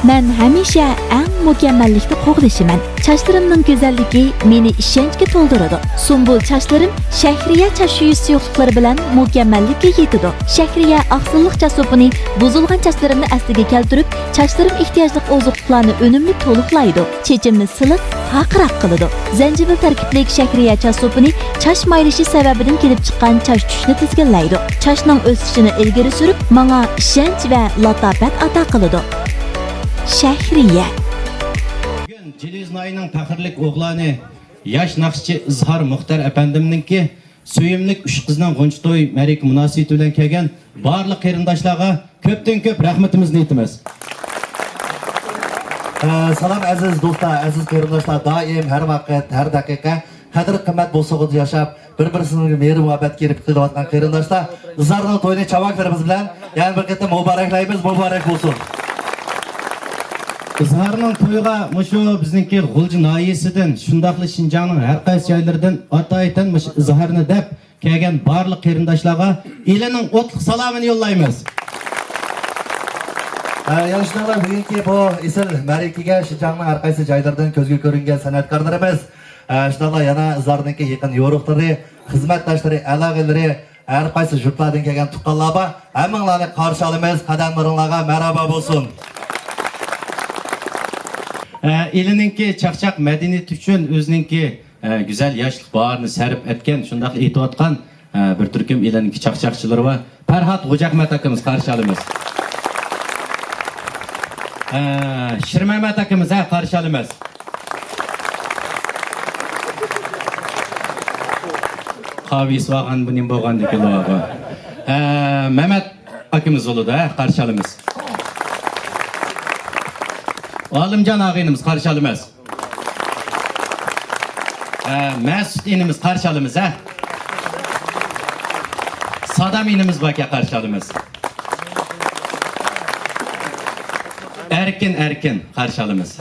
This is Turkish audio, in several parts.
Men hamisha eng mukammallikni qo'g'dishiman. Chachlarimning go'zalligi meni ishonchga to'ldiradi. Sumbul chachlarim Shahriya chash yuyusi yo'qliklari bilan mukammallikka yetadi. Shahriya oqsilliq chasopini buzilgan chachlarimni asliga keltirib, chachlarim ehtiyojli ozuqlarni unumli to'liqlaydi. Chechimni siliq, faqroq qiladi. Zanjibil tarkibli Shahriya chasopini chash maylishi sababidan kelib chiqqan chash tushni tizginlaydi. Chashning o'sishini ilgari surib, menga ishonch va latofat ato qiladi. Shahriya. Bugün Ciliz ayının fakirlik oğlanı yaş naqshchi İzhar Muxtar efendimninki söyümlük üç kızdan Gonçtoy Merik münasibeti bilen kelgan barliq qarindoshlarga ko'pdan ko'p rahmatimizni aytamiz. Salam aziz do'stlar, aziz qarindoshlar, doim har vaqt, har daqiqa qadr qimmat bo'lsa yashab, bir-birisiga mehr muhabbat kelib qilayotgan qarindoshlar, Izharning to'yini chavaklarimiz bilan yana bir qator muboraklaymiz, muborak bo'lsin. İzharning to'yiga mushu bizniki G'ulji noyisidan, shundaqli Shinjongning har qaysi joylaridan ota-aytan mush Izharni deb kelgan barliq qarindoshlarga elining o'tliq salomini yo'llaymiz. Yoshlar bugungi bu isil marakaga Shinjongning har qaysi joylaridan ko'zga ko'ringan san'atkorlarimiz, shunday yana Izharningki yaqin yo'riqlari, xizmatdoshlari, aloqalari, har qaysi yurtlardan kelgan tuqqanlarga hammanglarni qarshi olamiz. Qadamlaringizga merhaba bo'lsin. Elininki çaqçaq medeniyeti üçün özününki güzel yaşlıq bağırını sərib etken, şundaqlı aytayotgan bir türküm elininki çaqçaqçıları var. Farhat G'o'jahmat akamiz qarshi olamiz. Shirmamat akamiz qarshi olamiz. Qavis vaqan buning bo'lgan dekanlar. Mehmet akamiz bo'ladi, qarshi olamiz. Olimjon ağaynimiz qarshi olamiz. Mas'ud inimiz qarshi olamiz, ha? Sadam inimiz baka qarshi olamiz. Erkin qarshi olamiz.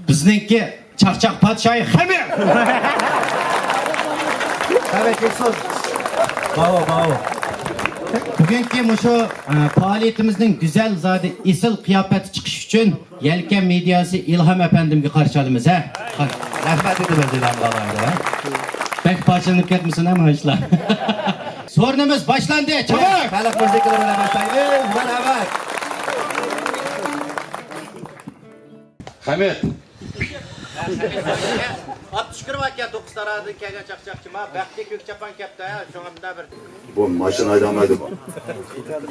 Bizningki chaqchaq podshoyi Xamir. Evet, geçsin. Bravo. Bugünkü muşu faaliyetimizin güzel zade isil kıyafeti çıkış için Yelken Medyası İlham Efendim'e karşı alımız, ha? Rahmet ediniz İlham Ağa'ya. Pek parçalanıp gitmesin ama işler. Sorunumuz başlandı, çabuk! Balık müziklerine başlayın. Merhaba. Hamid. At çıkırmak ya 9 taradı kegen çakçakçı ma bakti kök çapan kepte ya şoňamda bir Bu maşın aydamaydı bu.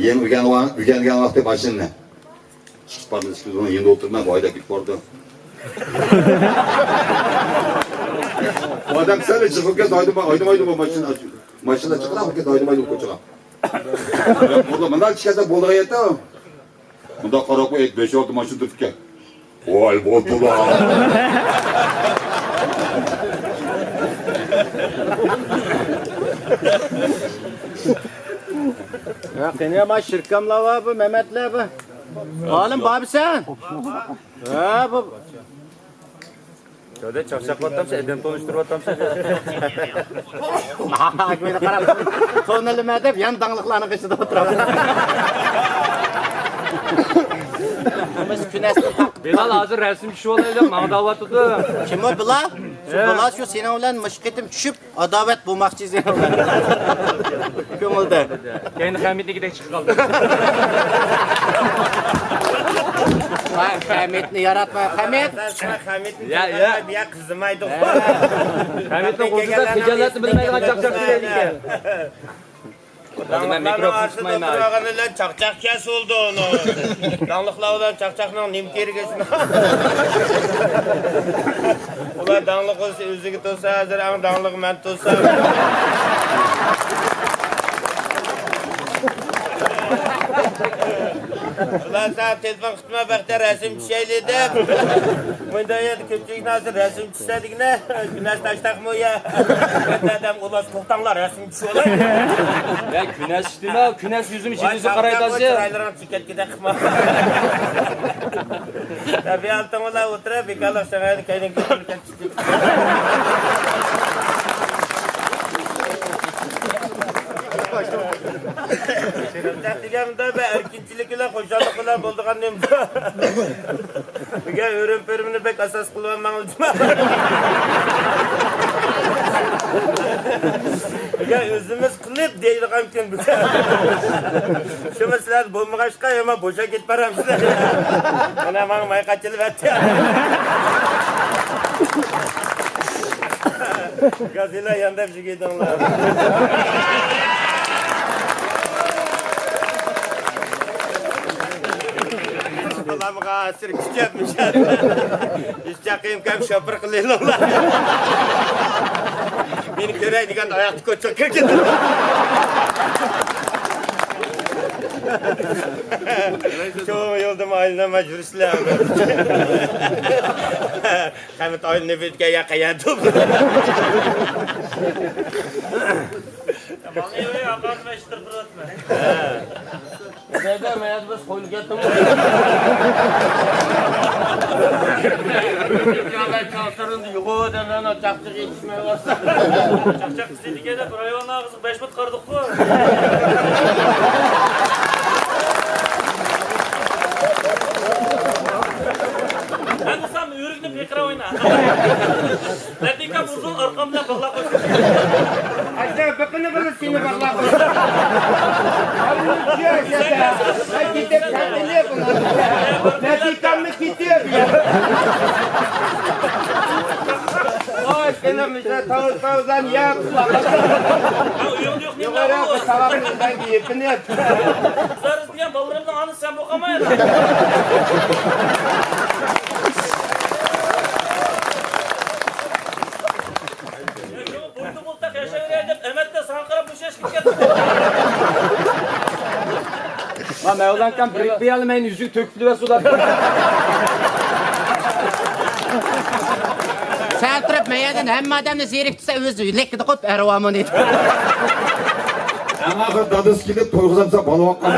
Yem ügen vakti maşın ne? Pardon, siz onu yeni oturma bu ayda git vardı. O adam sen çıkıp kez aydım bu maşın. Maşına çıkıp kez aydım bu koçuna. Burada bundan çıkarsa bolda yetti. Bunda karak bu et 5-6 maşın tutken. Vay botula. ya kene ma şirkamla var bu Mehmet'le bu oğlum babi sen ha bu Şöyle çakşaklattamsa eden tonuşturvattamsa. Meni qarab tonelime deb yan dаңлыкларны qışıda oturab. Biz künesni Bilal hazır resim kişi olaydı, mağdavatıdı. kim o bila? Şu bila şu senin bilan müşkitim düşüp adavet bulmakçı senin bilan. Kömülde. Kendi Hamit'e gidek çıkıp kaldı. Hamit'ni yaratma. Hamit. Ya. Bir kızmaydı. Hamit'in kozuda ticaretini bilmeyen çakçakçı dedik ya. Ben mikrofon tutmayayım abi. Dağlıklarla çakçak kes oldu onu. Dağlıklarla çakçakla nimkeri geçsin. Ulan dağlık olsa özü olsa hazır ama dağlık ment olsa. Ulan sen telefon kutma bakta resim çiçeğiydi. Bunda ya köpçük nasıl resim çiçeğiydik ne? Güneş taştak mı ya? Ben adam ulan koktanlar resim çiçeğiydi. Ya güneş değil mi? Güneş yüzüm içinizi karaytası ya. Çıraylarına tüket gide kıma. Tabii altımda oturup bir kalıp sana kaydın köpçük çıktık. Deganimda erkinchilik bilan xo'jalik bilan bo'ldigandim. Buga o'rim-po'rimni bek asos qilolmadim. Buga o'zimiz qilib deydigan kun bu. Shuni sizlar bo'lmag'achqa yana bo'sha ketib baramsizlar. Mana men mayqachilib aytdi. Gazela yandab jigidonlar. Balamga asir küçükmüş. İşçakayım kam şoför kılıyorlar. Beni göreydigan ayakta koçak kırkıdı. Çoğu yolda mahalline meclisler. Hemet aynı nefetke yakayadım. Vallahi yakan meştir bırakma. Neden meyaz biz koyun gettim. Ben çalışırım diyor. O demden o çakçık yetişmeye varsa. Çakçak istedik ya da bir hayvanın ağzı 5 foot kırdık bu. Ben de sen yürüyünü pekra oyna. Latika uzun arkamdan bağla koy. Aşağı bakını bana seni bağla koy. Ben gidip kendini yapın. Latikam mı gidiyor? Oy kenarımızda tavuzdan yap. Yukarı yapı savabımızdan giyipini yap. Zarız diyen ballarımdan anı sen bokamayın. Ha Mevlan'dan bir almayın yüzük tökülü ve sular. Sen turup meyadan hem adamını zeyrik tutsa özü lekki koyup ervamın et. En ahır dadız gidip toyguzamsa balıvak kalır.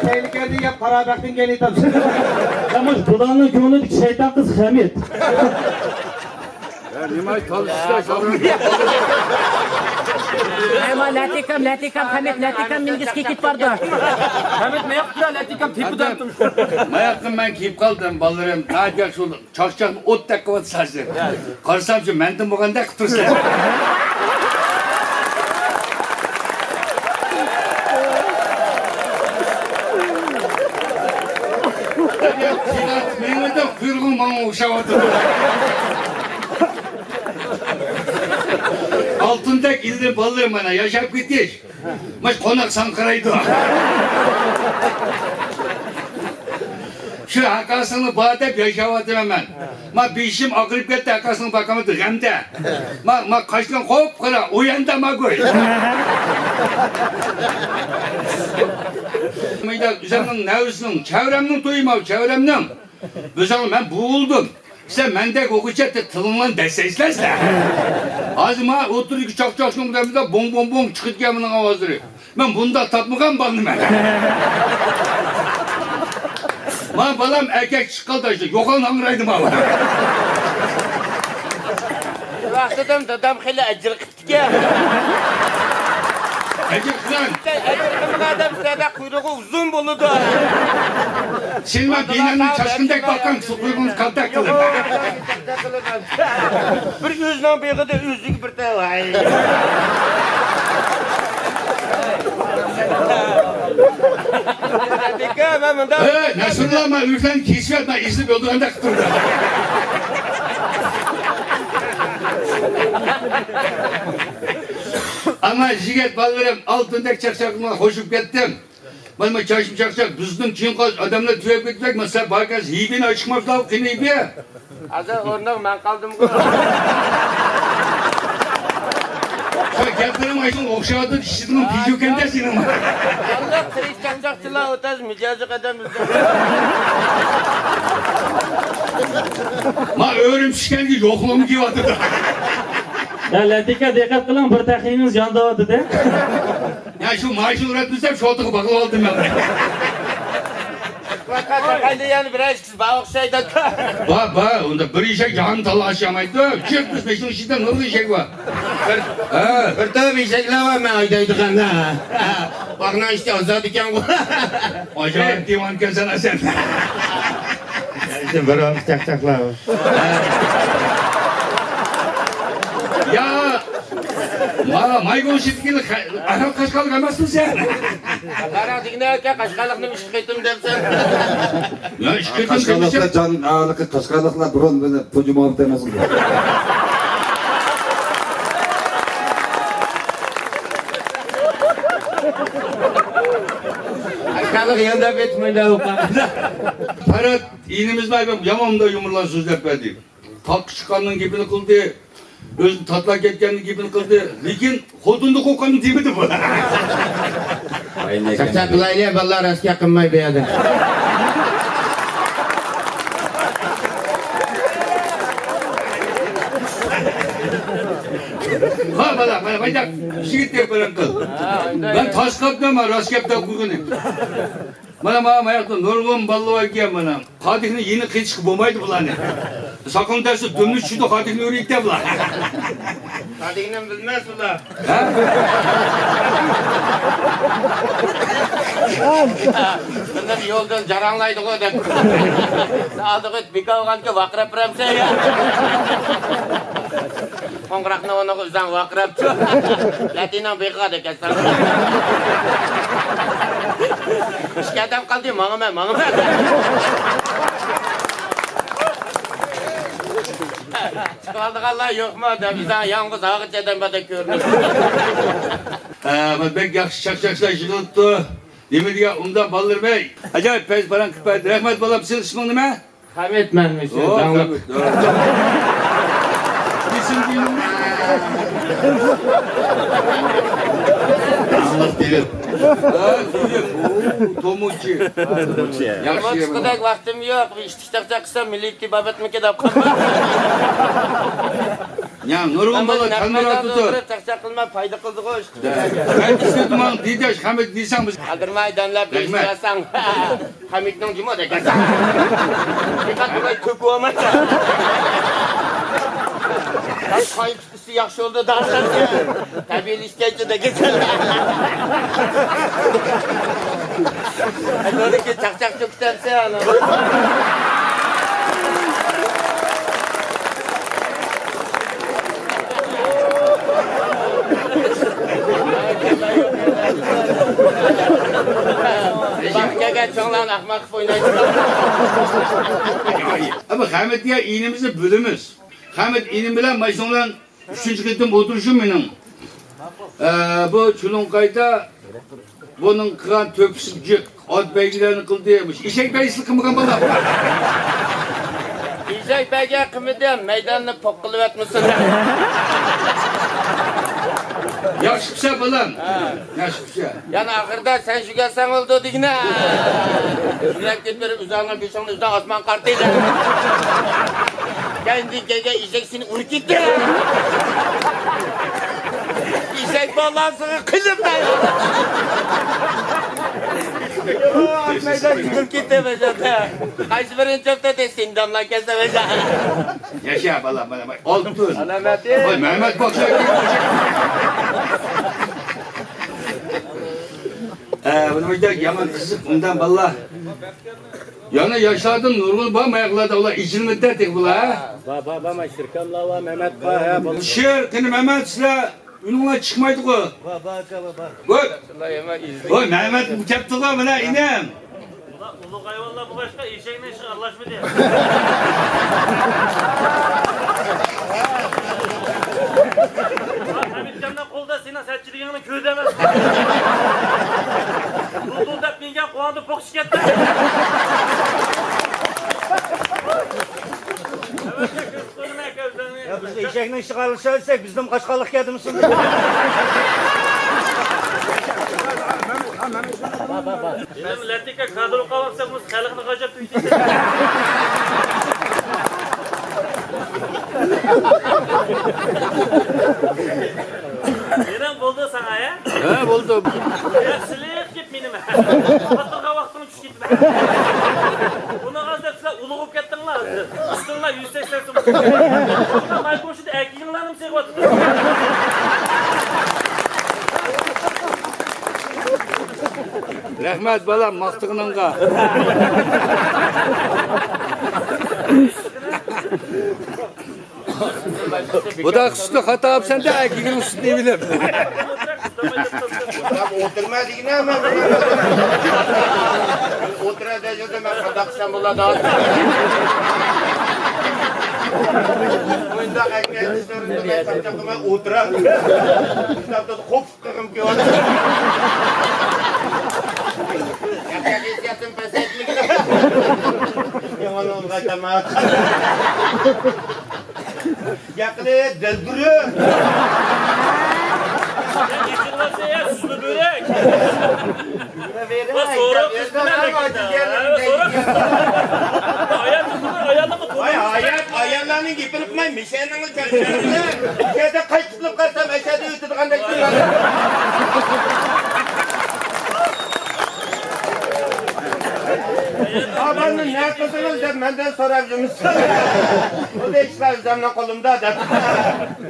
Tehlikeli yap Karabak'ın geni tabi. Ama bulanın kömürlük şeytan kız Hamid. Nimay çalışsa şabır. Ama latikam Hamid mingiz kekit vardı. Hemet ne yaptı ya latikam tipi dağıttım. Mayakım ben kiyip kaldım ballarım. Nadia şu çakçak ot dakika vat sarsı. Karsam şu mentim boğan da kıtırsın. Benim de kuyruğum bana uşağı Altındaki ilde ballarım bana yaşap gitmiş. Maç konak Sankara'ydı. Şu hakasını bağdep yaşavadım hemen. Ma bişim akırıp gitti hakasını bakamadı hem de. Ma kaçtan kop kıra uyandı ma koy. Üzerimin nevrisinin, çevremnin duymav, çevremnin. Üzerimin ben buğuldum. İşte mendek okuyacak tılınlan deseslerse. Azıma oturup çok şunlarımızda bom çıkıp gelmenin avazları. Ben bunda tatmıkan bandım ben. Ma balam erkek çıkaldı işte. Yokan hangraydım ama. Vaktidim dadam hile acılık gitken. Erkek kızan. Acılıkımın adam sada kuyruğu uzun buludu. Silma binanın çaşkındaki bakan su kuyruğunu kaltak kılır. Bir yüzden bir de yüzlük bir de vay. Nasıl ama ülkenin keşfetme izli yolduğunda kıtırdı. Ama jiget ballarım altındaki çakçaklıma hoşup gittim. Bana çarşım çakçak düzdün kim kaz adamla tüyep gitmek mesela bakaz hibini açıkmak da kini hibi. Azı ondan ben kaldım. Şöyle geldirim ayın okşadı diştiğinin pijuken de senin. Allah kriz çakçakçılar otaz micazı kadar Ma öğrüm şişken ki yokluğum gibi adı da. Ya Latika dikkat kılın bir takiyiniz yanda vardı de. Ya şu maaşı üretmişsem şu otuğu bakılı aldım ben. Murat'a takaydı yani biraz kız bağ şeyden. Ba, onda bir işe yan talaşamaydı. Çıkmış peşin içinde nurlu işek var. Bir tabi işekler var ben aydaydık hem de. Bakına işte azad iken bu. Acayip divan kesene sen. İşte böyle çakçaklar var. Ya, maygon şirketi Arap kaşkalı kalmazsın sen. Karan dikine ki kaşkalıkını işketim dersen. Ya şirketin Kaşkalıkla can ağırlıkı kaşkalıkla burun böyle tucu muhabbet demezsin. Kaşkalık yanında bitmedi o kadar. Ferhat iğnimiz var yaman da yumurlan sözler verdi. Tak çıkanın gibini kıldı. Özün tatlak etkenin gibini kıldı. Lekin hodunda kokanın demedi bu. Çakçak kılayla vallahi rast yakınmay beyadı. Ha bana baydak şiit yaparım kıl. Ben taş kaptım rast kapta kuygunum. Bana ayakta nurgun ballı var ki bana. Kadihini yeni kıçık bulmaydı bulanı. Sakın dersi dönüş şurada kadihini öreyik de bulan. Kadihini bilmez ulan. Bunlar yoldan caranlaydı o da. Aldık bir kavgan ki vakrap ramsa ya. Kongrakna onu kızdan vakrap. Latina bir kadar keser. İşkeden kaldı mağım. Çıkaldık Allah yok mu da bizden yalnız ağıt eden bana görünür. Ben yakşı çakçaksa yığıldı. Demedi ya ondan balır bey. Acayip pez baran kıpaydı. Rahmet balam senin ismin ne? Hamet mermisi. Oh, Hamet. İsim değil. Allah bilir. Tomuçi. Yaxshi Bu kadar vaktim yok. İştikçe kısa milli kibabet mi kedap kalma. Ya nurgun bala tanmara tutur. Çakçak kılma fayda kıldık o işte. Ben istedim an didaş Hamid diysen biz. Adır maydanla bir işlersen Hamid'nin cimo da keser. Dikkat burayı kökü olmaz. Kayıp çıkısı yaxşı oldu dersen ya. Tabii ilişkiyeci de geçer. Böyle ki çakçak çökterse ana. Bakıya çoğlan ahmak oynayın. Ama Hamid diye iğnemizi bölümüz. Hamid iğnim bilen başından 3. kıtım oturuşum benim. Bu Çulunkay'da bunun kıran töpsücük, at beygilerini kıldıymış. İşek beyisli kımıkan bala. İşek beyge kımıdı meydanını pokulu etmesin. Yaxşı bir şey balam. Yaxşı bir şey. Yani ahırda sen şu gelsen oldu dikine. Şuraya gitmeyip üzerine bir şunu üzerine asman kartıydı. Kendi gece işeksini urkitti. İşek bağlansın kızım ben. Meydan urkitti mesela. Kaç birin çöpte de sindamla kese mesela. Yaşa balam bana bak. Oldur. Alameti. Oy Mehmet bak sen. Bunu bir de yaman kızık ondan valla. Yani yaşadım Nurgul bağım ayaklarda ola içini müddetik bula ha. Baba şirkem lava Mehmet Bağ ya. Şirkini Mehmet size ününe çıkmaydık o. Bak. Oy Mehmet bu keptiğe bana inem. Ulu hayvanla bu başka eşeğine işi anlaşma diye. Hamitcan'dan kolda senin sertçiliğini köydemez. Bulduğunda bingen kulağında pok şikayette. Ya biz eşeğine işi alışırsak bizim kaşkalık yedimizsin. Benim Latika kadro kavarsak biz kalıkını kaçıp tüydük. Neden buldu sana ya? He buldum. Ya silik git benim. Patlığa vaktini düş gitme. Buni hozir sizlar ulug'ib ketdinglar. Ustinglar 180 so'm. Mayko'shida akinglarni seg'yapti. Rahmat balam maqtığınınga. Bu da üstü hata yapsan da erkeğin üstüne bilir. Oturma digine hemen. Otura diyeceğim ben kadaksan bula da. Oyunda ekmeğin üstlerinde ben kaçakıma oturan. İşte hop kırım ki orada. Yapacak hissiyatın pes etmekle. Yaman onu kaçamak. Yakını döldürü. Geçirmezse ya süslü börek. Bak sonra ayarlarını getirip ben meşenini çalışıyorum. Şeyde kaçılıp kalsam eşede ütüdüğünde gittim. Abanın ne kızınız da benden sorabilir O da işler üzerinden kolumda da.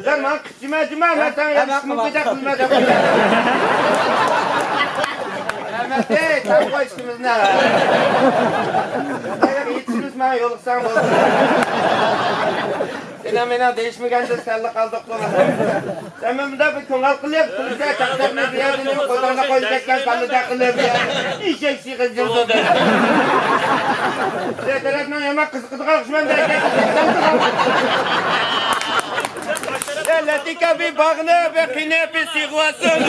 Zaman kısime cuma ben sana yapışımı bir de kılma da. Ahmet Bey, tam koştunuz ne? Eğer yetişimiz bana yoluksan olsun. Fenomenal değişmeyince selli kaldık bana. Sen ben burada bir kongal kılıp, kulüse çaktakla bir yerdini kodanla koyacakken kalıca kılıp ya. İşek sıkıcı oldu. Size tarafından yamak kızı kalkışman derken Latika bir bağlı ve kine bir sigvasın.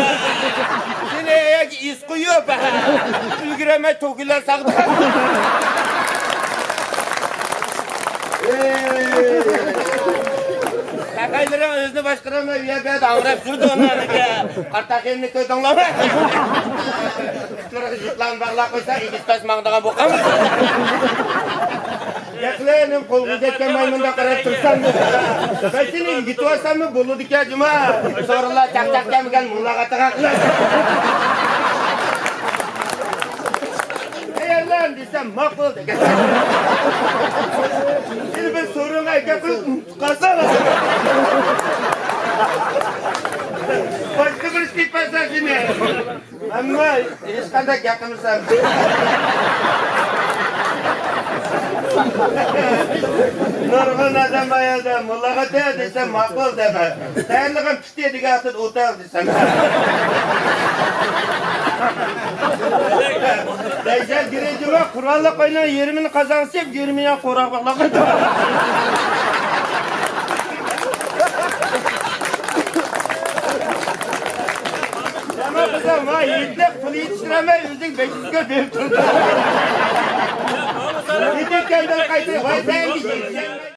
Sine eğer iz koyuyor. Ülgüreme tokular sağda. Kakayların özünü başkalarına üye bir ağırıp sürdü onları ki. Kartakilini köydünler. Üstleri zıtlan bağla koysa İgizpes mağdağa bokamız. Yaklayının kolunu geçken maymunda karab tursan mı? Ben seni git varsan mı bulu dikeceğim ha. Sorunlar çak çak gelmeden mullaka takaklar. Eğer lan desem makbul de geçer. Şimdi ben soruna yapıp kalsana. Başka bir şey yaparsan şimdi. Ama hiç kadar yakınırsam. Nurgun adam bayıldı, mullağa de desem makbul deme. Değerliğim piste dige atır otel desem. Deyşel gireceğime kurallık oynan yerimini kazansıp girmeye koraklıkla koydum. Ama kızım ha yiğitlik pulu yetiştiremez yüzün 500 götürüp durdu. Gidip kendini kaydı. Vay sen gideceksin.